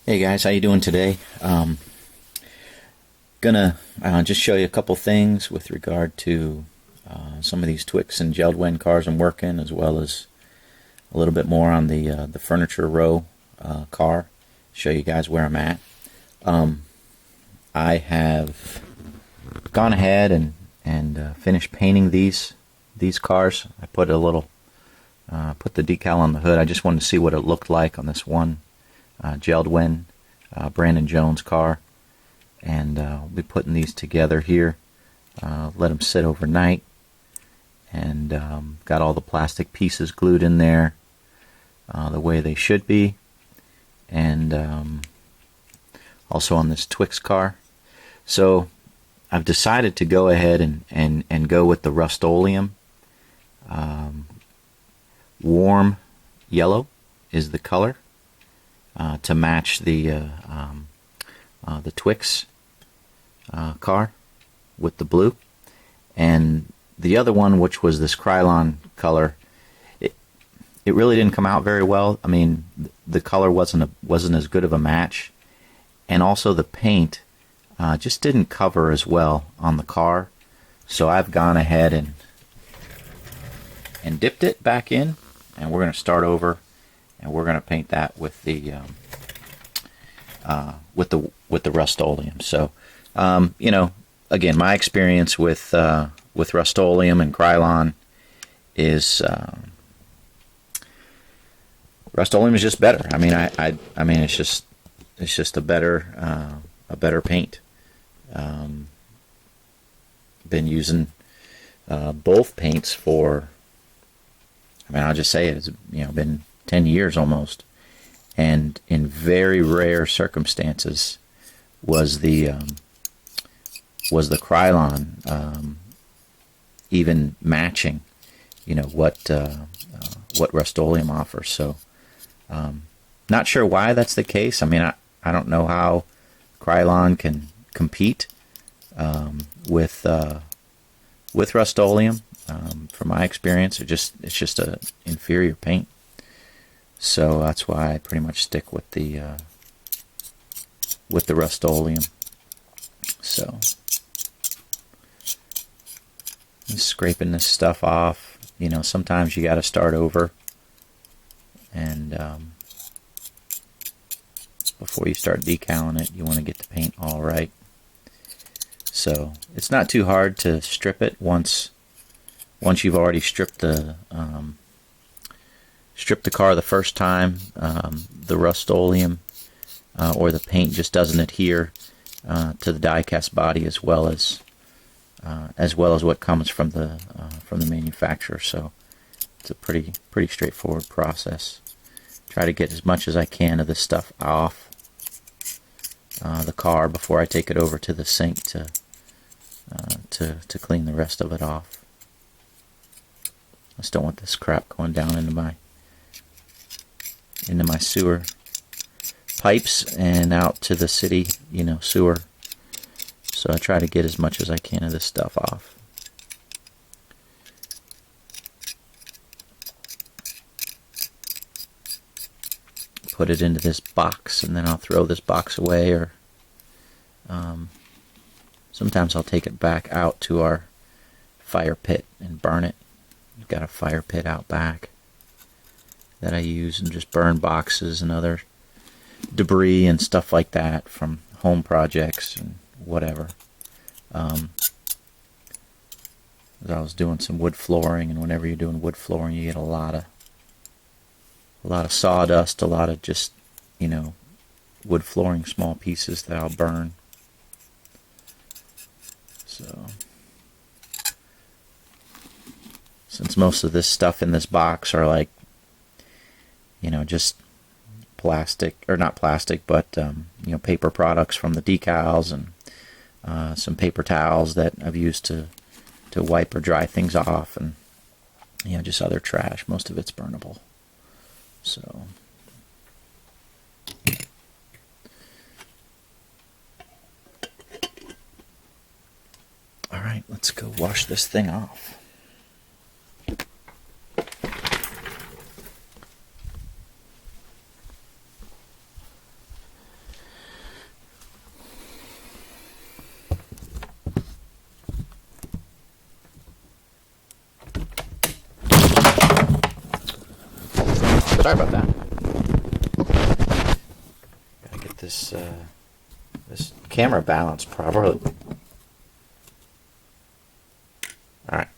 Hey guys, how you doing today? Gonna just show you a couple things with regard to some of these Twix and Jeld-Wen cars I'm working, as well as a little bit more on the furniture row car. Show you guys where I'm at. I have gone ahead and finished painting these cars. I put a little put the decal on the hood. I just wanted to see what it looked like on this one Jeld-Wen Brandon Jones car, and we'll be putting these together here. Let them sit overnight, and got all the plastic pieces glued in there the way they should be, and also on this Twix car. So I've decided to go ahead and go with the Rust-Oleum. Warm yellow is the color, to match the Twix car with the blue, and the other one, which was this Krylon color, it really didn't come out very well. I mean, the color wasn't as good of a match, and also the paint just didn't cover as well on the car. So I've gone ahead and dipped it back in, and we're going to start over. And we're going to paint that with the Rust-Oleum. So, again, my experience with Rust-Oleum and Krylon is Rust-Oleum is just better. I mean, it's just a better paint. Been using both paints for. I mean, I'll just say it. It's been 10 years almost, and in very rare circumstances was the Krylon even matching what Rust-Oleum offers. So not sure why that's the case. I mean, I don't know how Krylon can compete with Rust-Oleum. From my experience, it's just a inferior paint. So that's why I pretty much stick with the Rust-Oleum. So just scraping this stuff off. Sometimes you got to start over, and before you start decaling it, you want to get the paint all right. So it's not too hard to strip it once you've already stripped the car the first time. The Rust-Oleum or the paint just doesn't adhere to the die-cast body as well as what comes from the manufacturer. So it's a pretty straightforward process. Try to get as much as I can of this stuff off the car before I take it over to the sink to clean the rest of it off. I just don't want this crap going down into my sewer pipes and out to the city, sewer. So I try to get as much as I can of this stuff off. Put it into this box, and then I'll throw this box away, or sometimes I'll take it back out to our fire pit and burn it. We've got a fire pit out back that I use and just burn boxes and other debris and stuff like that from home projects and whatever. I was doing some wood flooring, and whenever you're doing wood flooring, you get a lot of sawdust, a lot of just wood flooring, small pieces that I'll burn. So since most of this stuff in this box are like just plastic, or not plastic, but paper products from the decals, and some paper towels that I've used to wipe or dry things off, and just other trash. Most of it's burnable. So all right, let's go wash this thing off. sorry about that. Gotta get this this camera balanced properly. All right.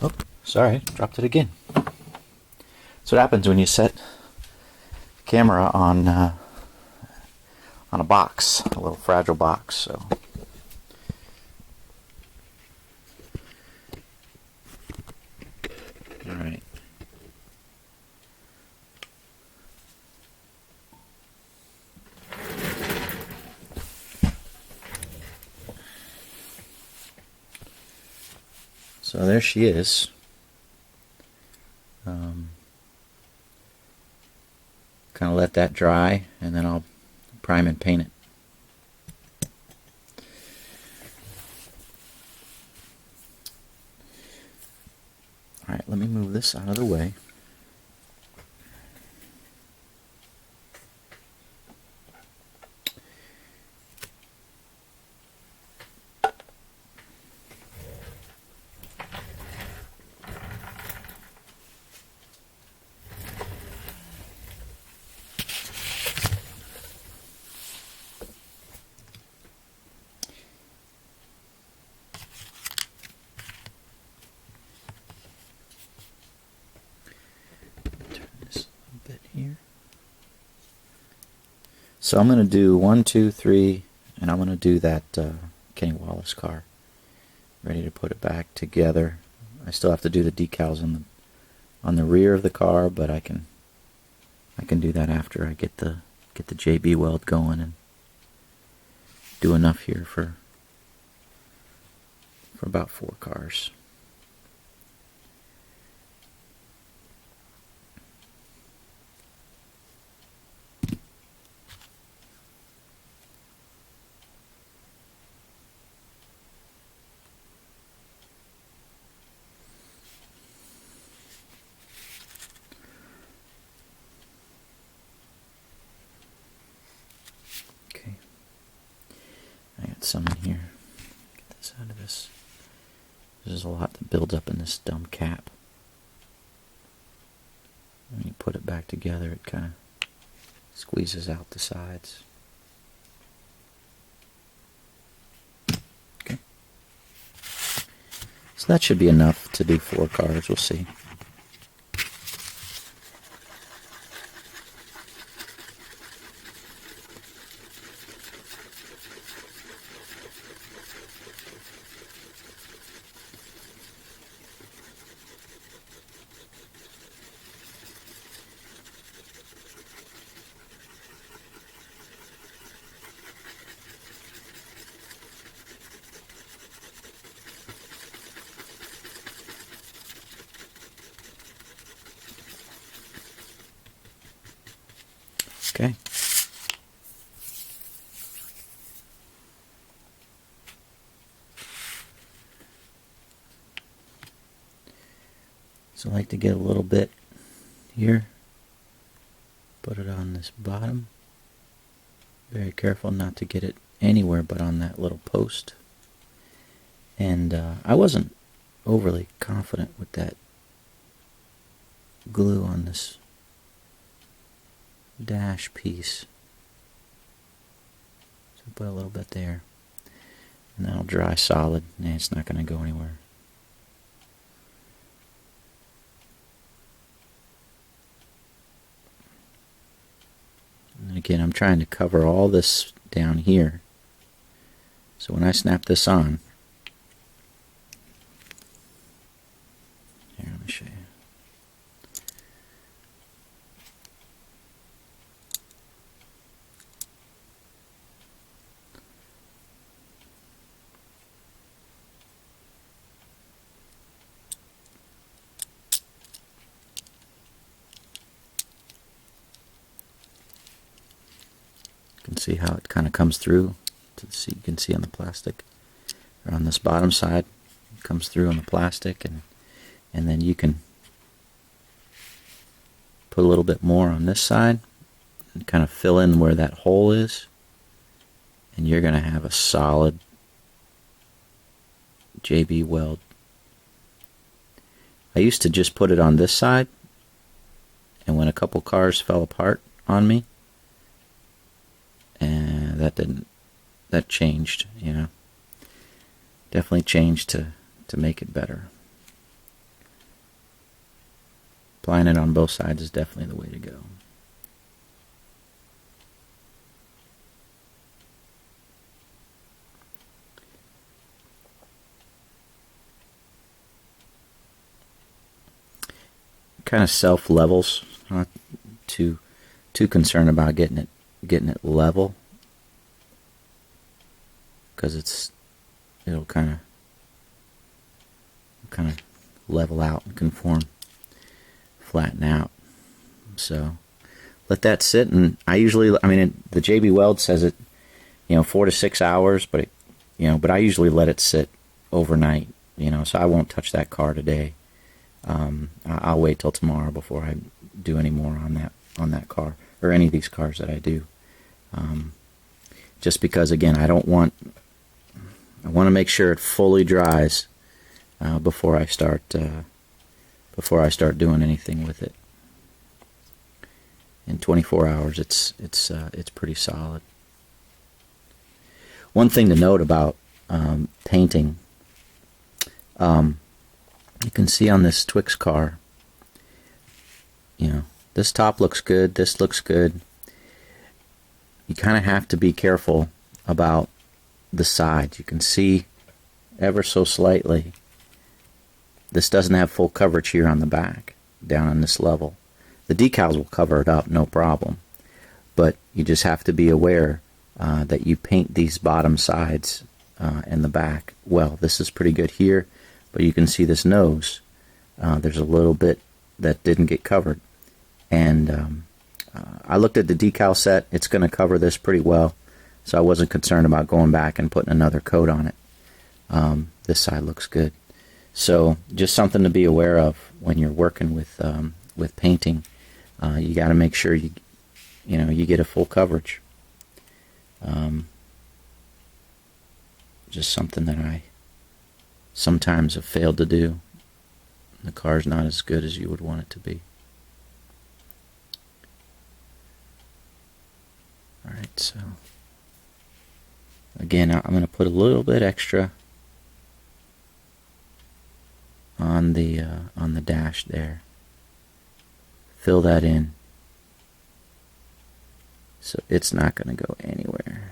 Oh, sorry, dropped it again. That's what happens when you set the camera on a box, a little fragile box. So. All right. So there she is. Kind of let that dry, and then I'll prime and paint it. All right, let me move this out of the way. Here. So I'm going to do 1, 2, 3, and I'm going to do that Kenny Wallace car. Ready to put it back together. I still have to do the decals on the rear of the car, but I can do that after I get the JB Weld going and do enough here for about 4 cars. I got some in here. Get this out of this. There's a lot that builds up in this dumb cap. When you put it back together, it kind of squeezes out the sides. Okay. So that should be enough to do 4 cars. We'll see. Okay. So I like to get a little bit here, put it on this bottom. Very careful not to get it anywhere but on that little post. And I wasn't overly confident with that glue on this dash piece. So put a little bit there. And that'll dry solid, and it's not going to go anywhere. And again, I'm trying to cover all this down here So when I snap this on, here, let me show you. You can see how it kind of comes through. You can see on the plastic, or on this bottom side, it comes through on the plastic, and then you can put a little bit more on this side and kind of fill in where that hole is, and you're going to have a solid JB Weld. I used to just put it on this side, and when a couple cars fell apart on me, and that changed, you know. Definitely changed to make it better. Applying it on both sides is definitely the way to go. Kind of self levels, not too concerned about getting it level, because it'll kind of level out and conform, flatten out. So let that sit, and the JB Weld says it, 4 to 6 hours, but but I usually let it sit overnight, so I won't touch that car today. I'll wait till tomorrow before I do any more on that car, or any of these cars that I do. Just because, again, I want to make sure it fully dries before I start doing anything with it. In 24 hours, it's pretty solid. One thing to note about painting, you can see on this Twix car, this top looks good, this looks good. You kind of have to be careful about the sides. You can see ever so slightly, this doesn't have full coverage here on the back, down on this level. The decals will cover it up, no problem. But you just have to be aware that you paint these bottom sides and the back well. This is pretty good here, but you can see this nose. There's a little bit that didn't get covered. And I looked at the decal set. It's going to cover this pretty well, so I wasn't concerned about going back and putting another coat on it. This side looks good. So just something to be aware of when you're working with painting. You got to make sure you get a full coverage. Just something that I sometimes have failed to do. The car's not as good as you would want it to be. Alright, so again, I'm going to put a little bit extra on the dash there. Fill that in so it's not going to go anywhere.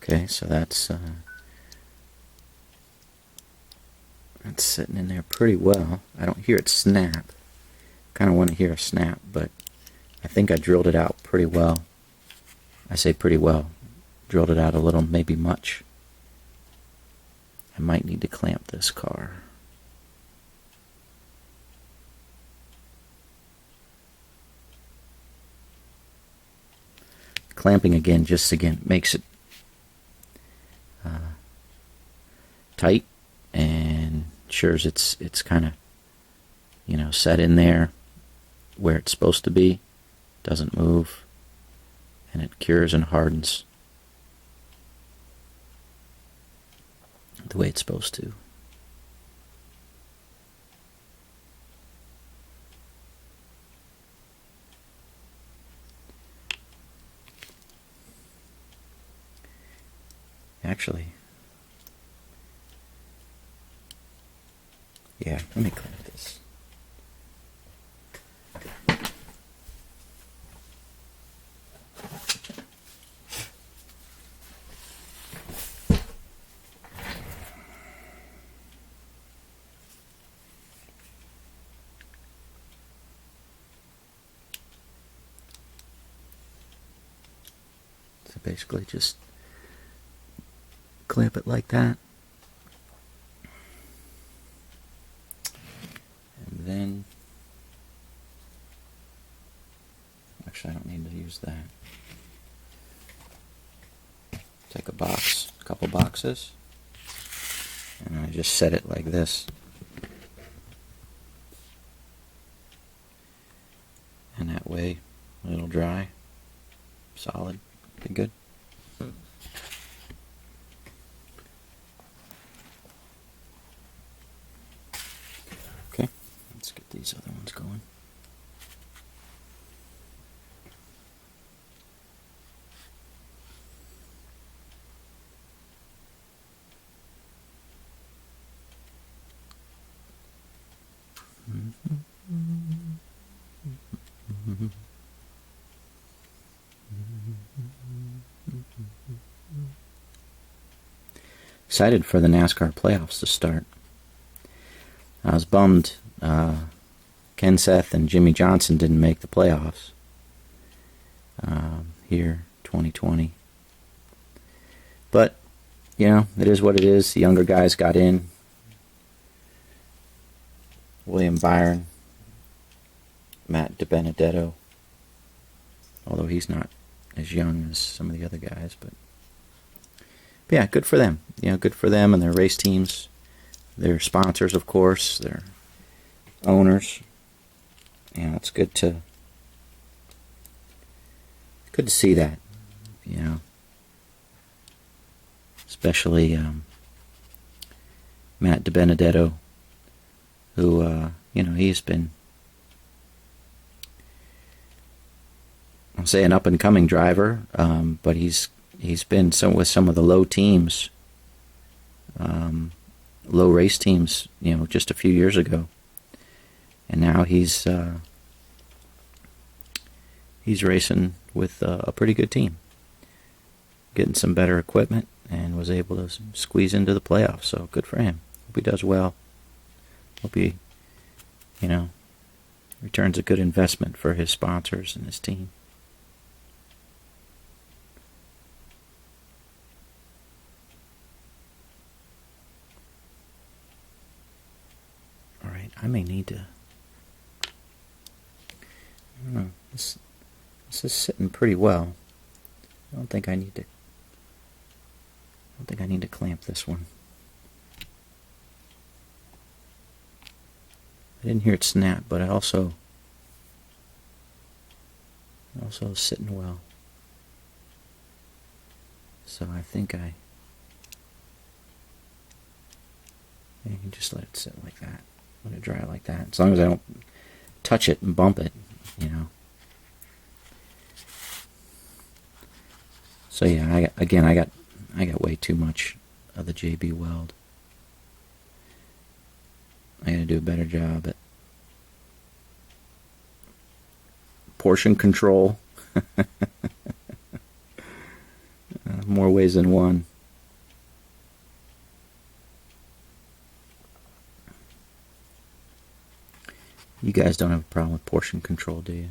Okay, so that's sitting in there pretty well. I don't hear it snap. Kind of want to hear a snap, but I think I drilled it out pretty well. I say pretty well. Drilled it out a little, maybe much. I might need to clamp this car. Clamping again makes it tight and ensures it's kind of set in there where it's supposed to be, doesn't move, and it cures and hardens the way it's supposed to. Actually, yeah, let me clean this. So basically just clamp it like that. And then, actually I don't need to use that. Take a box, a couple boxes, and I just set it like this. And that way it'll dry, solid, be good. Okay, let's get these other ones going. Excited for the NASCAR playoffs to start. I was bummed Ken Seth and Jimmy Johnson didn't make the playoffs here 2020. But, you know, it is what it is. The younger guys got in. William Byron, Matt DiBenedetto, although he's not as young as some of the other guys, but yeah, good for them. You know, good for them and their race teams, their sponsors, of course, their owners. You know, it's good to see that. You know, especially Matt DiBenedetto, who you know, he's been, I'll say, an up and coming driver, but he's been with some of the low teams, low race teams, you know, just a few years ago, and now he's racing with a pretty good team, getting some better equipment, and was able to squeeze into the playoffs. So good for him. Hope he does well. Hope he, you know, returns a good investment for his sponsors and his team. I may need to, I don't know, this is sitting pretty well. I don't think I need to clamp this one. I didn't hear it snap, but it also is sitting well. So I think I can just let it sit like that. Let it dry like that. As long as I don't touch it and bump it, you know. So yeah, I got way too much of the JB Weld. I gotta do a better job at portion control. More ways than one. You guys don't have a problem with portion control, do you?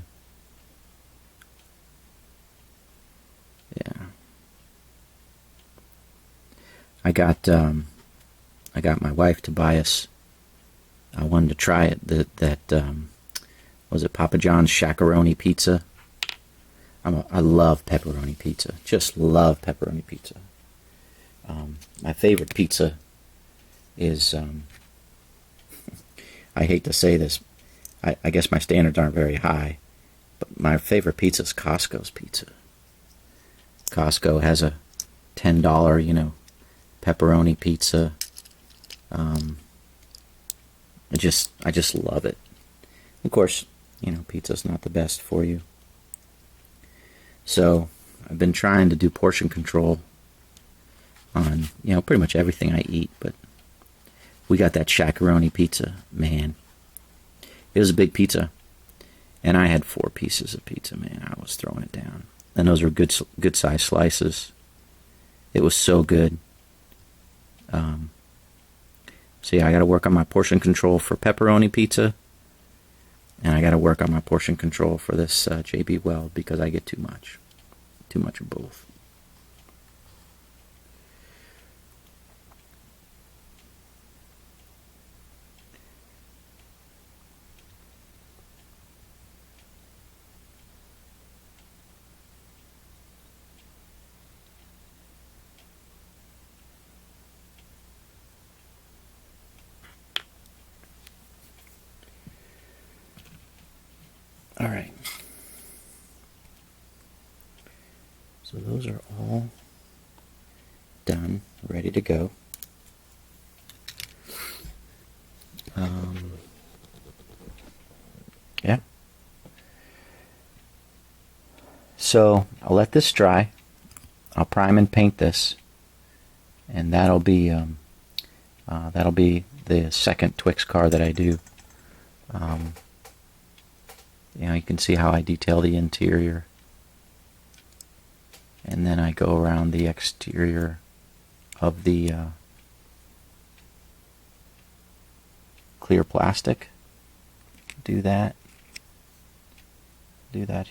Yeah. I got my wife to buy us. I wanted to try it. Was it Papa John's Shakaroni pizza? I love pepperoni pizza. Just love pepperoni pizza. My favorite pizza is. I hate to say this. I guess my standards aren't very high, but my favorite pizza is Costco's pizza. Costco has a $10, you know, pepperoni pizza. I just love it. Of course, you know, pizza's not the best for you. So I've been trying to do portion control on, pretty much everything I eat, but we got that shakaroni pizza, man. It was a big pizza, and I had 4 pieces of pizza, man. I was throwing it down. And those were good size slices. It was so good. So yeah, I got to work on my portion control for pepperoni pizza, and I got to work on my portion control for this JB Weld, because I get too much of both. All right. So those are all done, ready to go. Yeah. So I'll let this dry. I'll prime and paint this, and that'll be the second Twix car that I do. You can see how I detail the interior, and then I go around the exterior of the clear plastic. Do that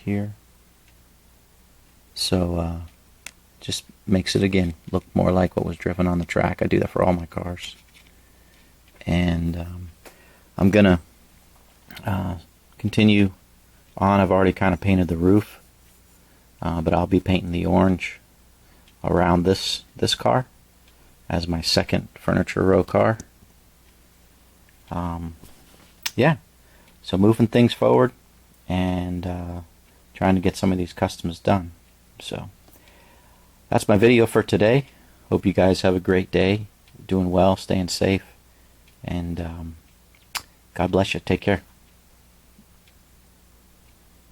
here. So just makes it, again, look more like what was driven on the track. I do that for all my cars. And I'm gonna continue on. I've already kind of painted the roof, but I'll be painting the orange around this car as my second furniture row car. Yeah, so moving things forward and trying to get some of these customs done. So that's my video for today. Hope you guys have a great day, doing well, staying safe, and God bless you. Take care.